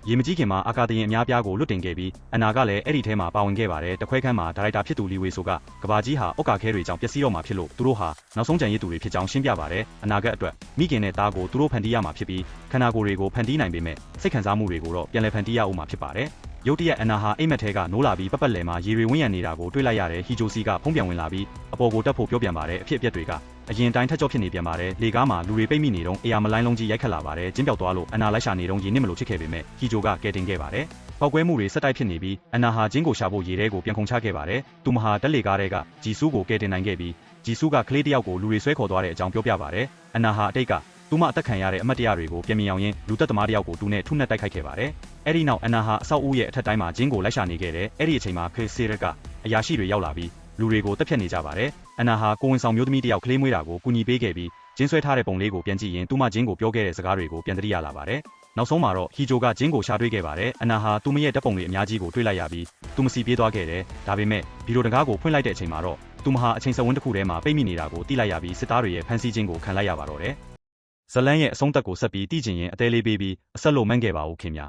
ရေမကြီးခင်မှာအာကာသယာဉ်အများပြားကိုလွတ်တင်ခဲ့ပြီးအနာကလည်းအဲ့ဒီထဲမှာပါဝင်ခဲ့ပါတယ်တခွဲခန်းမှာဒါရိုက်တာဖြစ်သူလီဝေဆိုကကဘာကြီးဟာဩကာခဲတွေကြောင့်ပျက်စီးတော့မှာဖြစ်လို့သူတို့ဟာနောက်ဆုံးကြံရည်သူတွေဖြစ်ကြောင်းရှင်းပြပါတယ်အနာဂတ်အတွက်မိခင်နဲ့သားကိုသူတို့ဖန်တီးရမှာဖြစ်ပြီးခန္ဓာကိုယ်တွေကိုဖန်တီးနိုင်ပေမဲ့စိတ်ခံစားမှုတွေကိုတော့ပြန်လည်ဖန်တီးရအောင်မှာဖြစ်ပါတယ်ရုတ်တရက်အနာဟာအိမ်မက်ထဲကနိုးလာပြီးပတ်ပတ်လည်မှာရေတွေဝန်းရံနေတာကိုတွေ့လိုက်ရတဲ့ဟီဂျိုစီကဖုံးပြန်ဝင်လာပြီးအပေါ်ကိုတက်ဖို့ပြောပြန်ပါတယ်အဖြစ်အပျက်တွေကအရင်တိုင်းထက်ကြော့ဖြစ်နေပြန်ပါတယ်လေကားမှာလူတွေပိတ်မိနေတော့အေယာမလိုင်းလုံးကြီးရိုက်ခတ်လာပါတယ်ကျင်းပြောက်သွားလို့အနာလိုက်ရှာနေတော့ရေနစ်မလို့ဖြစ်ခဲ့ပေမဲ့ဟီဂျိုကကယ်တင်ခဲ့ပါတယ်ပောက်ကွဲမှုတွေဆက်တိုက်ဖြစ်နေပြီးအနာဟာကျင်းကိုရှာဖို့ရေထဲကိုပြန်ခုန်ချခဲ့ပါတယ်သူမဟာတက်လေကားထဲကဂျီဆူးကိုကယ်တင်နိုင်ခဲ့ပြီးဂျီဆူးကကလေးတစ်ယောက်ကိုလူတွေဆွဲခေါ်သွားတဲ့အကြောင်းပြောပြပါတယ်အနာဟာအတိတ်ကသူမအသက်ခံရတဲ့အမတ်တရားတွေကိုပြန်မြင်အောင်ရင်လူသက်သမားတစ်ယောက်ကိုသူနဲ့ထုနှက်တိုက်ခိုက်ခဲ့ပါတယ်အဲ့ဒီနောက်အနာဟာအဆောက်အဦရဲ့အထက်တိုင်းမှာဂျင်းကိုလိုက်ရှာနေခဲ့တယ်အဲ့ဒီအချိန်မှာခေဆေရကအရာရှိတွေရောက်လာပြီးလူတွေကိုတက်ဖြတ်နေကြပါတယ်အနာဟာကိုဝင်ဆောင်မျိုးသမီးတစ်ယောက်ကလေးမွေးတာကိုကူညီပေးခဲ့ပြီးဂျင်းဆွဲထားတဲ့ပုံလေးကိုပြန်ကြည့်ရင်သူမဂျင်းကိုပြောခဲ့တဲ့စကားတွေကိုပြန်သတိရလာပါတယ်နောက်ဆုံးမှာတော့ဟီဂျိုကဂျင်းကိုရှာတွေ့ခဲ့ပါတယ်အနာဟာသူမရဲ့တပ်ပုံတွေအများကြီးကိုတွေ့လိုက်ရပြီးသူမစီပြေးသွားခဲ့တယ်ဒါပေမဲ့ဗီဒီယိုတကားကိုဖွင့်လိုက်တဲ့အချိန်မှာတော့သူမဟာအချိန်စဝန်းတစ်ခုထဲမှာပိတ်မိနေတာကိုသိလိုက်ရပြီးစစ်သားတွေရဲ့ဖမ်းဆီးခြင်းကိုခံလိုက်ရပါတော့တယ်ဇလန်းရဲ့အဆုံးသက်ကိုဆက်ပြီးသိချင်ရင်အသေးလေးပေးပြီးအဆက်လို့မှန်းခဲ့ပါဦးခင်ဗျာ